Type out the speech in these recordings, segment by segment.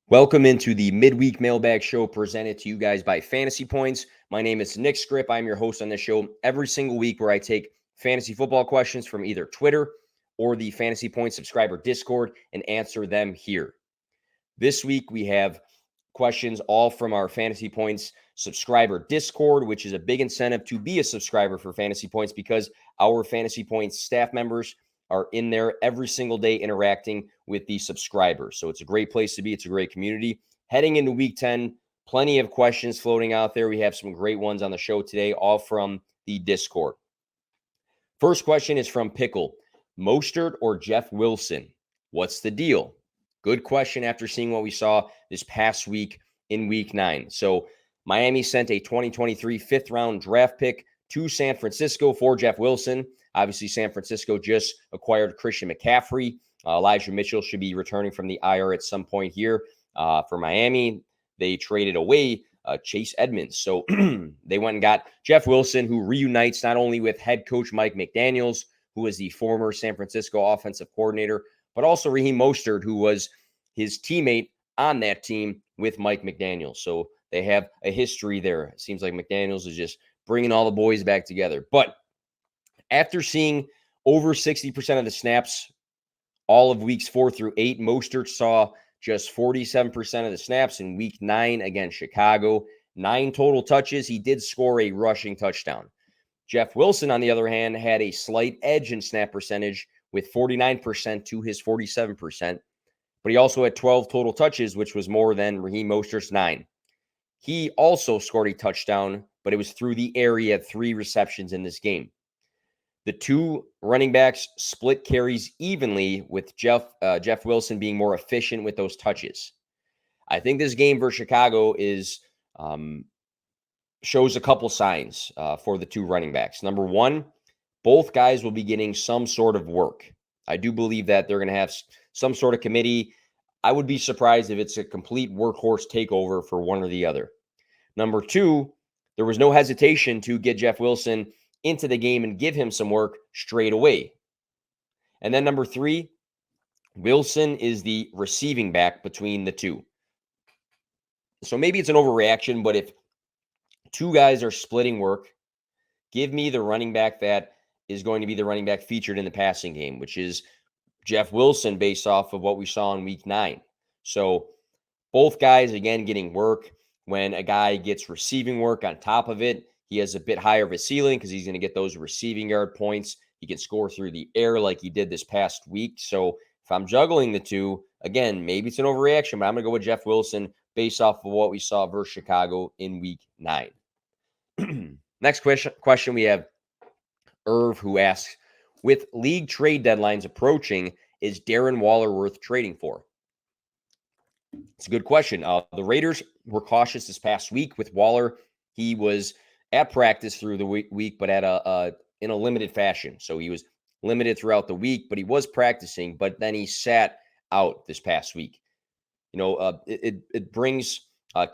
Welcome into the midweek mailbag show presented to you guys by Fantasy Points. My name is Nick Skrip. I'm your host on this show every single week where I take fantasy football questions from either Twitter or the Fantasy Points subscriber Discord and answer them here. This week we have questions all from our Fantasy Points subscriber Discord, which is a big incentive to be a subscriber for Fantasy Points because our Fantasy Points staff members are in there every single day interacting with the subscribers. So it's a great place to be. It's a great community. Heading into week 10, plenty of questions floating out there. We have some great ones on the show today, all from the Discord. First question is from Pickle. Mostert or Jeff Wilson? What's the deal? Good question after seeing what we saw this past week in week 9. So Miami sent a 2023 fifth-round draft pick to San Francisco for Jeff Wilson. Obviously, San Francisco just acquired Christian McCaffrey. Elijah Mitchell should be returning from the IR at some point here. For Miami, they traded away Chase Edmonds. So they went and got Jeff Wilson, who reunites not only with head coach Mike McDaniels, who was the former San Francisco offensive coordinator, but also Raheem Mostert, who was his teammate on that team with Mike McDaniels. So they have a history there. It seems like McDaniels is just bringing all the boys back together. But after seeing over 60% of the snaps all of weeks 4 through 8, Mostert saw just 47% of the snaps in week 9 against Chicago. 9 total touches. He did score a rushing touchdown. Jeff Wilson, on the other hand, had a slight edge in snap percentage with 49% to his 47%. But he also had 12 total touches, which was more than Raheem Mostert's 9. He also scored a touchdown, but it was through the air. He had 3 receptions in this game. The two running backs split carries evenly, with Jeff Wilson being more efficient with those touches. I think this game versus Chicago shows a couple signs for the two running backs. Number one, both guys will be getting some sort of work. I do believe that they're going to have some sort of committee. I would be surprised if it's a complete workhorse takeover for one or the other. Number two, there was no hesitation to get Jeff Wilson into the game and give him some work straight away. And then number three, Wilson is the receiving back between the two. So maybe it's an overreaction, but if two guys are splitting work, give me the running back that is going to be the running back featured in the passing game, which is Jeff Wilson based off of what we saw in week 9. So both guys, again, getting work. When a guy gets receiving work on top of it, he has a bit higher of a ceiling because he's going to get those receiving yard points. He can score through the air like he did this past week. So if I'm juggling the two, again, maybe it's an overreaction, but I'm going to go with Jeff Wilson based off of what we saw versus Chicago in week 9. Next question we have Irv, who asks, with league trade deadlines approaching, is Darren Waller worth trading for? It's a good question. The Raiders were cautious this past week with Waller. He was at practice through the week, but in a limited fashion. So he was limited throughout the week, but he was practicing, but then he sat out this past week. It brings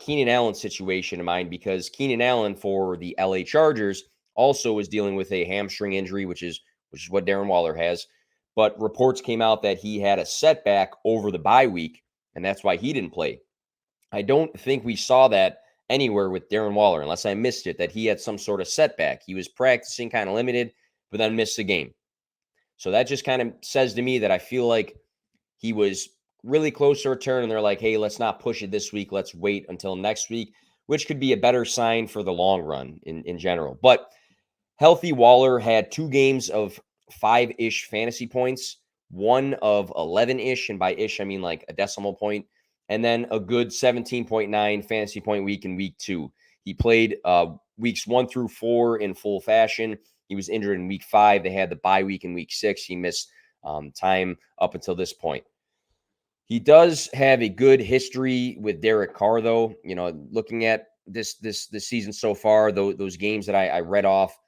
Keenan Allen's situation to mind, because Keenan Allen for the LA Chargers also is dealing with a hamstring injury, which is what Darren Waller has. But reports came out that he had a setback over the bye week, and that's why he didn't play. I don't think we saw that anywhere with Darren Waller, unless I missed it, that he had some sort of setback. He was practicing kind of limited, but then missed the game. So that just kind of says to me that I feel like he was really close to return, and they're like, hey, let's not push it this week. Let's wait until next week, which could be a better sign for the long run in general. But healthy Waller had 2 games of 5-ish fantasy points, 1 of 11-ish, and by ish, I mean like a decimal point, and then a good 17.9 fantasy point week in week 2. He played weeks 1 through 4 in full fashion. He was injured in week 5. They had the bye week in week 6. He missed time up until this point. He does have a good history with Derek Carr, though. Looking at this season so far, those games that I read off,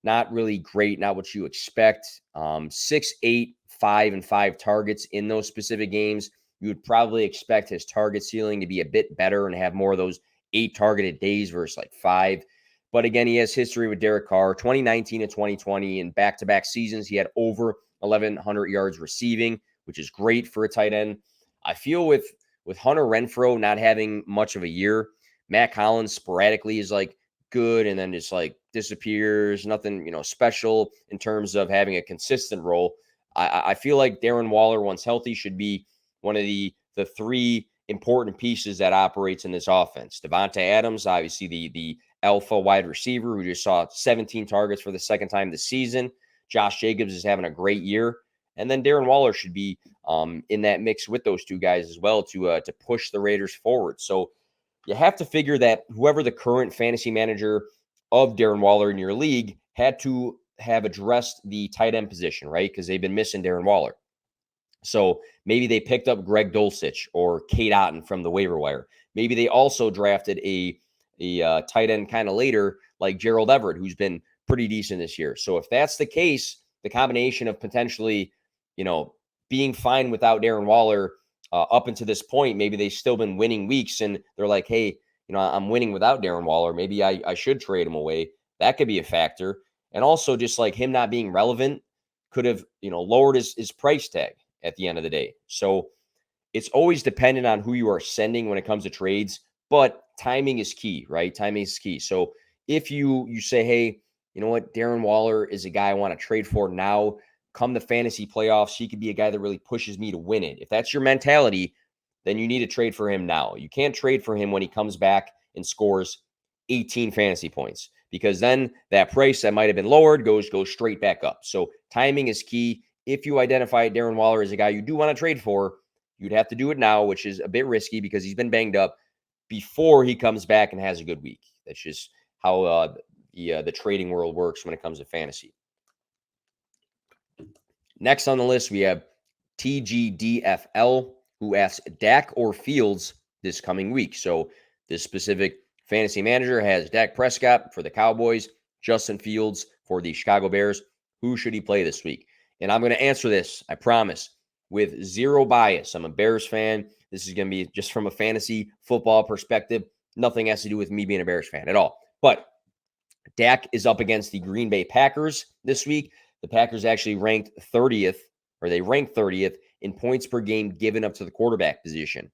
not really great, not what you expect. 6, 8, 5, and 5 targets in those specific games. You would probably expect his target ceiling to be a bit better and have more of those 8 targeted days versus like 5. But again, he has history with Derek Carr. 2019 and 2020 in back-to-back seasons, he had over 1,100 yards receiving, which is great for a tight end. I feel with with Hunter Renfrow not having much of a year, Matt Collins sporadically is like good and then just like disappears, nothing, special in terms of having a consistent role. I feel like Darren Waller, once healthy, should be one of the three important pieces that operates in this offense. Devontae Adams, obviously the alpha wide receiver who just saw 17 targets for the second time this season. Josh Jacobs is having a great year. And then Darren Waller should be in that mix with those two guys as well to push the Raiders forward. So you have to figure that whoever the current fantasy manager of Darren Waller in your league had to have addressed the tight end position, right? Because they've been missing Darren Waller. So maybe they picked up Greg Dulcich or Kate Otten from the waiver wire. Maybe they also drafted a tight end kind of later, like Gerald Everett, who's been pretty decent this year. So if that's the case, the combination of potentially, being fine without Darren Waller up until this point, maybe they've still been winning weeks and they're like, hey, I'm winning without Darren Waller. Maybe I should trade him away. That could be a factor. And also just like him not being relevant could have, lowered his price tag at the end of the day. So it's always dependent on who you are sending when it comes to trades, but timing is key, right? Timing is key. So if you say, hey, you know what, Darren Waller is a guy I want to trade for now, come the fantasy playoffs, he could be a guy that really pushes me to win it. If that's your mentality, then you need to trade for him now. You can't trade for him when he comes back and scores 18 fantasy points, because then that price that might have been lowered goes straight back up. So timing is key. If you identify Darren Waller as a guy you do want to trade for, you'd have to do it now, which is a bit risky because he's been banged up, before he comes back and has a good week. That's just how the trading world works when it comes to fantasy. Next on the list, we have TGDFL, who asks Dak or Fields this coming week. So this specific fantasy manager has Dak Prescott for the Cowboys, Justin Fields for the Chicago Bears. Who should he play this week? And I'm going to answer this, I promise, with zero bias. I'm a Bears fan. This is going to be just from a fantasy football perspective. Nothing has to do with me being a Bears fan at all. But Dak is up against the Green Bay Packers this week. The Packers actually ranked 30th in points per game given up to the quarterback position.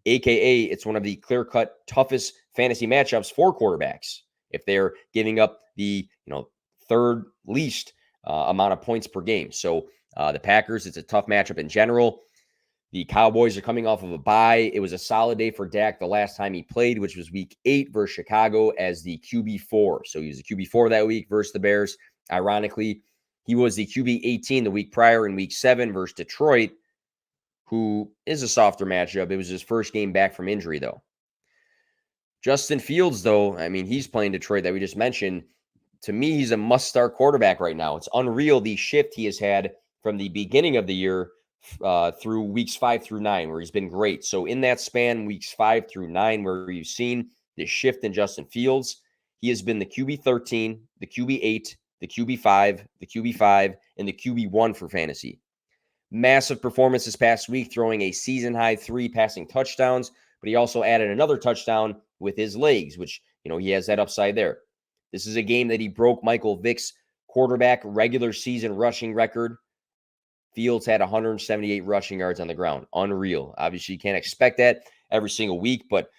AKA, it's one of the clear-cut toughest fantasy matchups for quarterbacks if they're giving up the third least amount of points per game. So the Packers, it's a tough matchup in general. The Cowboys are coming off of a bye. It was a solid day for Dak the last time he played, which was week 8 versus Chicago as the QB4. So he was the QB4 that week versus the Bears. Ironically, he was the QB 18 the week prior in week 7 versus Detroit, who is a softer matchup. It was his first game back from injury, though. Justin Fields, though, he's playing Detroit that we just mentioned. To me, he's a must-start quarterback right now. It's unreal the shift he has had from the beginning of the year through weeks 5 through 9, where he's been great. So in that span, weeks 5 through 9, where you've seen this shift in Justin Fields, he has been the QB 13, the QB 8, the QB 5, the QB 5, and the QB 1 for fantasy. Massive performance this past week, throwing a season-high 3 passing touchdowns, but he also added another touchdown with his legs, which, he has that upside there. This is a game that he broke Michael Vick's quarterback regular season rushing record. Fields had 178 rushing yards on the ground. Unreal. Obviously, you can't expect that every single week, but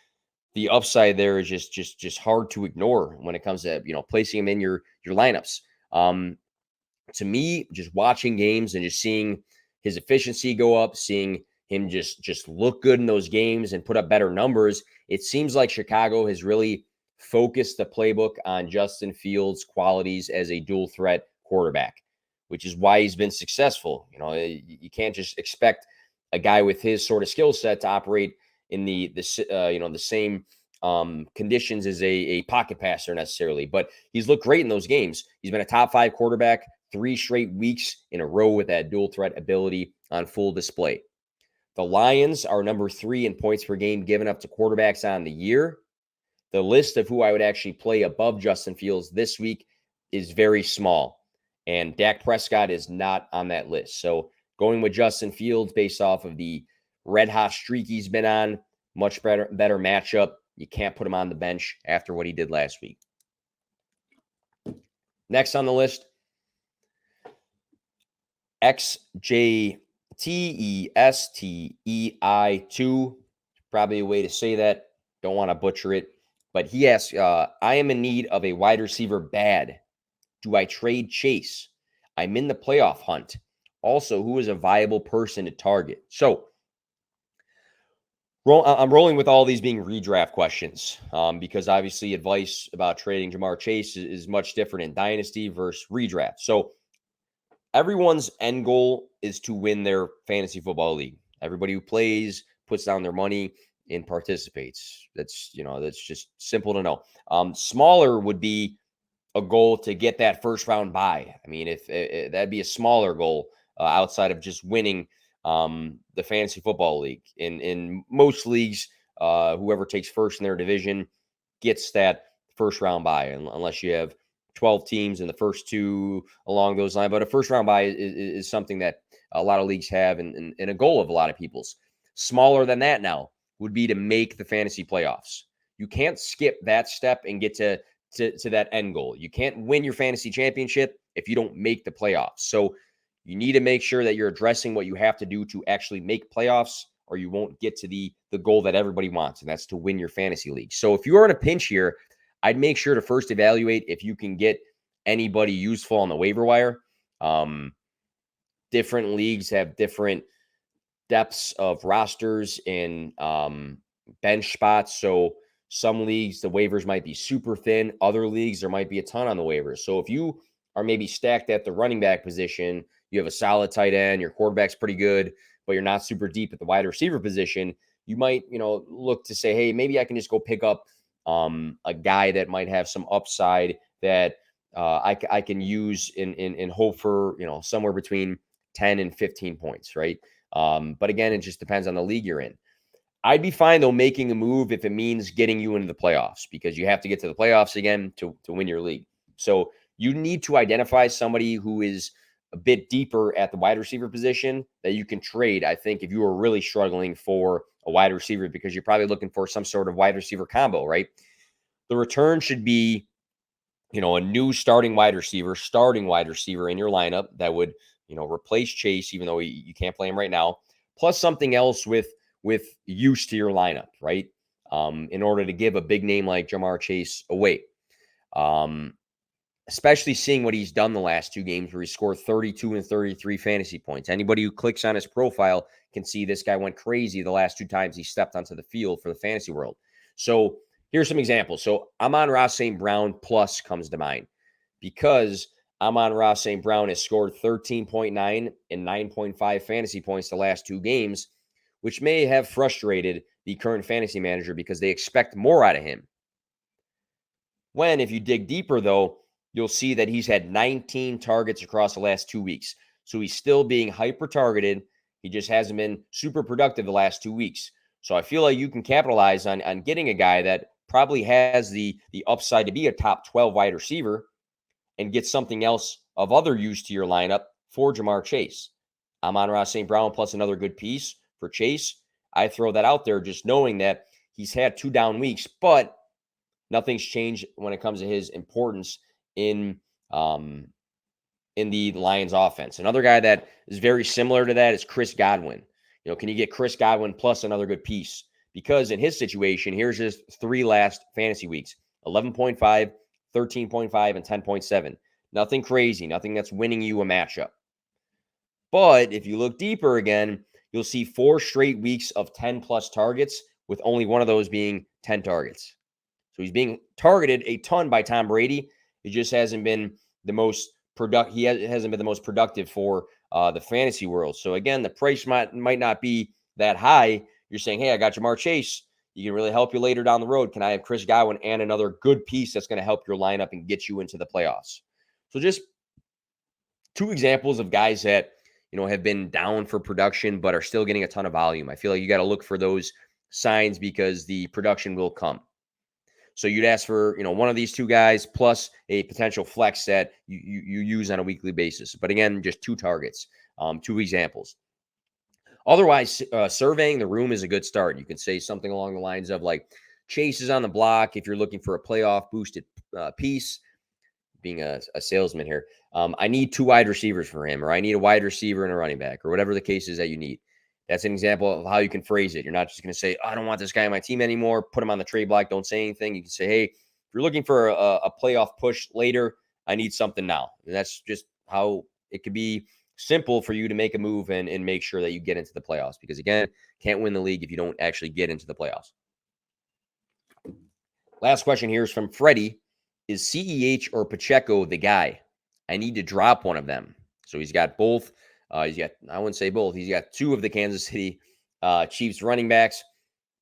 the upside there is just hard to ignore when it comes to placing him in your lineups. To me, just watching games and just seeing his efficiency go up, seeing him just look good in those games and put up better numbers, it seems like Chicago has really focused the playbook on Justin Fields' qualities as a dual threat quarterback, which is why he's been successful. You can't just expect a guy with his sort of skill set to operate in the same conditions as a pocket passer necessarily. But he's looked great in those games. He's been a top 5 quarterback 3 straight weeks in a row with that dual threat ability on full display. The Lions are number 3 in points per game given up to quarterbacks on the year. The list of who I would actually play above Justin Fields this week is very small, and Dak Prescott is not on that list. So going with Justin Fields based off of the red-hot streak he's been on, much better matchup. You can't put him on the bench after what he did last week. Next on the list, XJTESTEI2 probably a way to say that. Don't want to butcher it. But he asks, I am in need of a wide receiver bad. Do I trade Chase? I'm in the playoff hunt. Also, who is a viable person to target? So I'm rolling with all these being redraft questions because obviously advice about trading Jamar Chase is much different in Dynasty versus redraft. So everyone's end goal is to win their fantasy football league. Everybody who plays puts down their money and participates. That's just simple to know. Smaller would be a goal to get that first round bye. I mean, if that'd be a smaller goal outside of just winning the fantasy football league. In most leagues, whoever takes first in their division gets that first round bye, unless you have 12 teams in the first two along those lines. But a first round bye is something that a lot of leagues have and a goal of a lot of people's. Smaller than that now would be to make the fantasy playoffs. You can't skip that step and get to that end goal. You can't win your fantasy championship if you don't make the playoffs. So you need to make sure that you're addressing what you have to do to actually make playoffs, or you won't get to the goal that everybody wants, and that's to win your fantasy league. So if you are in a pinch here, I'd make sure to first evaluate if you can get anybody useful on the waiver wire. Different leagues have different depths of rosters and bench spots. So some leagues, the waivers might be super thin. Other leagues, there might be a ton on the waivers. So if you are maybe stacked at the running back position, you have a solid tight end, your quarterback's pretty good, but you're not super deep at the wide receiver position, you might, look to say, hey, maybe I can just go pick up a guy that might have some upside that I can use in hope for, somewhere between 10 and 15 points, right? But again, it just depends on the league you're in. I'd be fine, though, making a move if it means getting you into the playoffs, because you have to get to the playoffs again to win your league. So you need to identify somebody who is a bit deeper at the wide receiver position that you can trade, I think, if you are really struggling for a wide receiver, because you're probably looking for some sort of wide receiver combo, right? The return should be, a new starting wide receiver in your lineup that would, replace Chase, even though you can't play him right now, plus something else with use to your lineup, right? In order to give a big name like Jamar Chase away. Especially seeing what he's done the last two games where he scored 32 and 33 fantasy points. Anybody who clicks on his profile can see this guy went crazy the last two times he stepped onto the field for the fantasy world. So here's some examples. So Amon-Ra St. Brown plus comes to mind, because Amon-Ra St. Brown has scored 13.9 and 9.5 fantasy points the last two games, which may have frustrated the current fantasy manager because they expect more out of him. When, if you dig deeper, though, you'll see that he's had 19 targets across the last 2 weeks. So he's still being hyper-targeted. He just hasn't been super productive the last 2 weeks. So I feel like you can capitalize on getting a guy that probably has the upside to be a top 12 wide receiver and get something else of other use to your lineup for Jamar Chase. Amon-Ra St. Brown plus another good piece for Chase. I throw that out there just knowing that he's had 2 down weeks, but nothing's changed when it comes to his importance in the Lions offense. Another guy that is very similar to that is Chris Godwin. Can you get Chris Godwin plus another good piece? Because in his situation, here's his 3 last fantasy weeks: 11.5, 13.5, and 10.7. Nothing crazy, nothing that's winning you a matchup. But if you look deeper again, you'll see 4 straight weeks of 10 plus targets, with only one of those being 10 targets. So he's being targeted a ton by Tom Brady. It just hasn't been the most productive. He hasn't been the most productive for the fantasy world. So again, the price might not be that high. You're saying, hey, I got Jamar Chase. You can really help you later down the road. Can I have Chris Godwin and another good piece that's going to help your lineup and get you into the playoffs? So just 2 examples of guys that, have been down for production but are still getting a ton of volume. I feel like you got to look for those signs because the production will come. So you'd ask for, one of these 2 guys plus a potential flex that you use on a weekly basis. But again, just 2 targets, 2 examples. Otherwise, surveying the room is a good start. You can say something along the lines of like, Chase is on the block if you're looking for a playoff boosted piece. Being a salesman here, I need 2 wide receivers for him, or I need a wide receiver and a running back, or whatever the case is that you need. That's an example of how you can phrase it. You're not just going to say, oh, I don't want this guy on my team anymore. Put him on the trade block. Don't say anything. You can say, hey, if you're looking for a playoff push later, I need something now. And that's just how it could be simple for you to make a move and make sure that you get into the playoffs. Because, again, can't win the league if you don't actually get into the playoffs. Last question here is from Freddie. Is CEH or Pacheco the guy? I need to drop one of them. So he's got both. I wouldn't say both. He's got two of the Kansas City Chiefs running backs.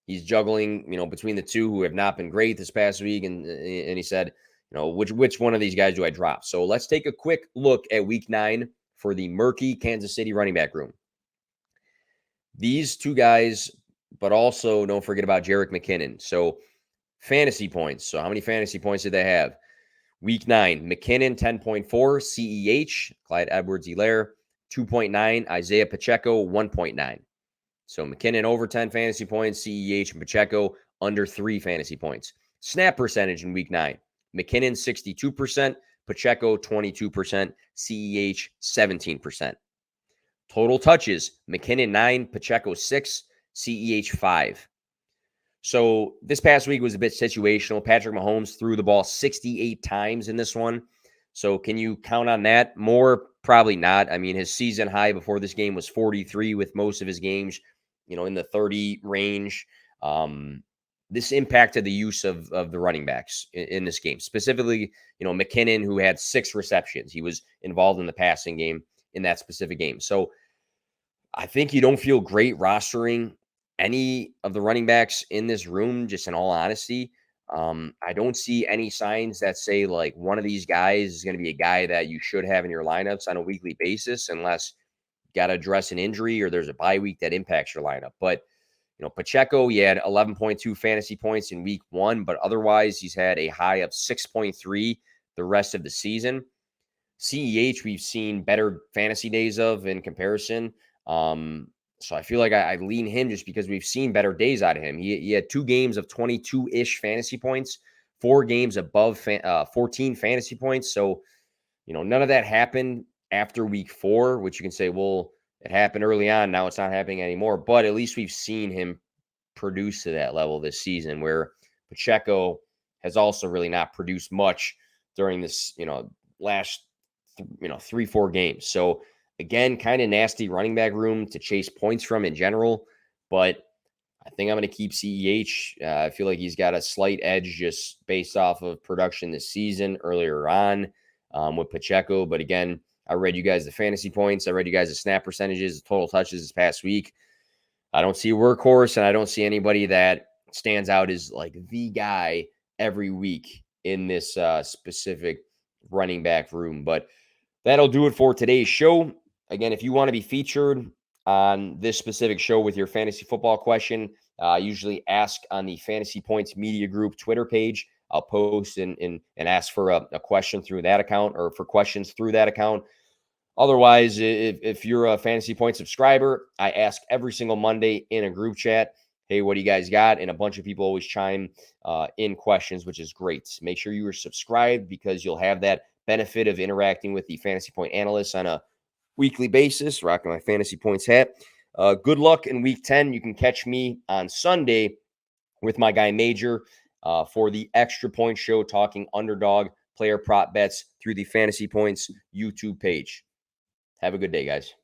He's juggling, between the two who have not been great this past week. And he said, which one of these guys do I drop? So let's take a quick look at week 9 for the murky Kansas City running back room. These two guys, but also don't forget about Jerick McKinnon. So fantasy points. So how many fantasy points did they have? Week 9, McKinnon 10.4, CEH, Clyde Edwards-Helaire 2.9, Isaiah Pacheco 1.9. So McKinnon over 10 fantasy points, CEH and Pacheco under 3 fantasy points. Snap percentage in week 9, McKinnon 62%, Pacheco 22%, CEH 17%. Total touches, McKinnon 9, Pacheco 6, CEH 5. So this past week was a bit situational. Patrick Mahomes threw the ball 68 times in this one. So can you count on that more? Probably not. I mean, his season high before this game was 43 with most of his games, in the 30 range. This impacted the use of the running backs in this game. Specifically, McKinnon, who had 6 receptions. He was involved in the passing game in that specific game. So I think you don't feel great rostering any of the running backs in this room, just in all honesty. I don't see any signs that say like one of these guys is going to be a guy that you should have in your lineups on a weekly basis, unless you got to address an injury or there's a bye week that impacts your lineup. But, Pacheco, he had 11.2 fantasy points in week 1, but otherwise he's had a high of 6.3 the rest of the season. CEH, we've seen better fantasy days of in comparison. So I feel like I lean him just because we've seen better days out of him. He had 2 games of 22-ish fantasy points, 4 games above 14 fantasy points. So, none of that happened after week 4, which you can say, well, it happened early on. Now it's not happening anymore. But at least we've seen him produce to that level this season, where Pacheco has also really not produced much during this, last, 3-4 games. So, again, kind of nasty running back room to chase points from in general, but I think I'm going to keep CEH. I feel like he's got a slight edge just based off of production this season earlier on with Pacheco. But again, I read you guys the fantasy points. I read you guys the snap percentages, the total touches this past week. I don't see a workhorse, and I don't see anybody that stands out as like the guy every week in this specific running back room. But that'll do it for today's show. Again, if you want to be featured on this specific show with your fantasy football question, usually ask on the Fantasy Points Media Group Twitter page. I'll post and ask for a question through that account, or for questions through that account. Otherwise, if you're a Fantasy Point subscriber, I ask every single Monday in a group chat, hey, what do you guys got? And a bunch of people always chime in questions, which is great. Make sure you are subscribed, because you'll have that benefit of interacting with the Fantasy Point analysts on a weekly basis, rocking my Fantasy Points hat. Good luck in week 10. You can catch me on Sunday with my guy Major for the Extra Point Show, talking underdog player prop bets through the Fantasy Points YouTube page. Have a good day, guys.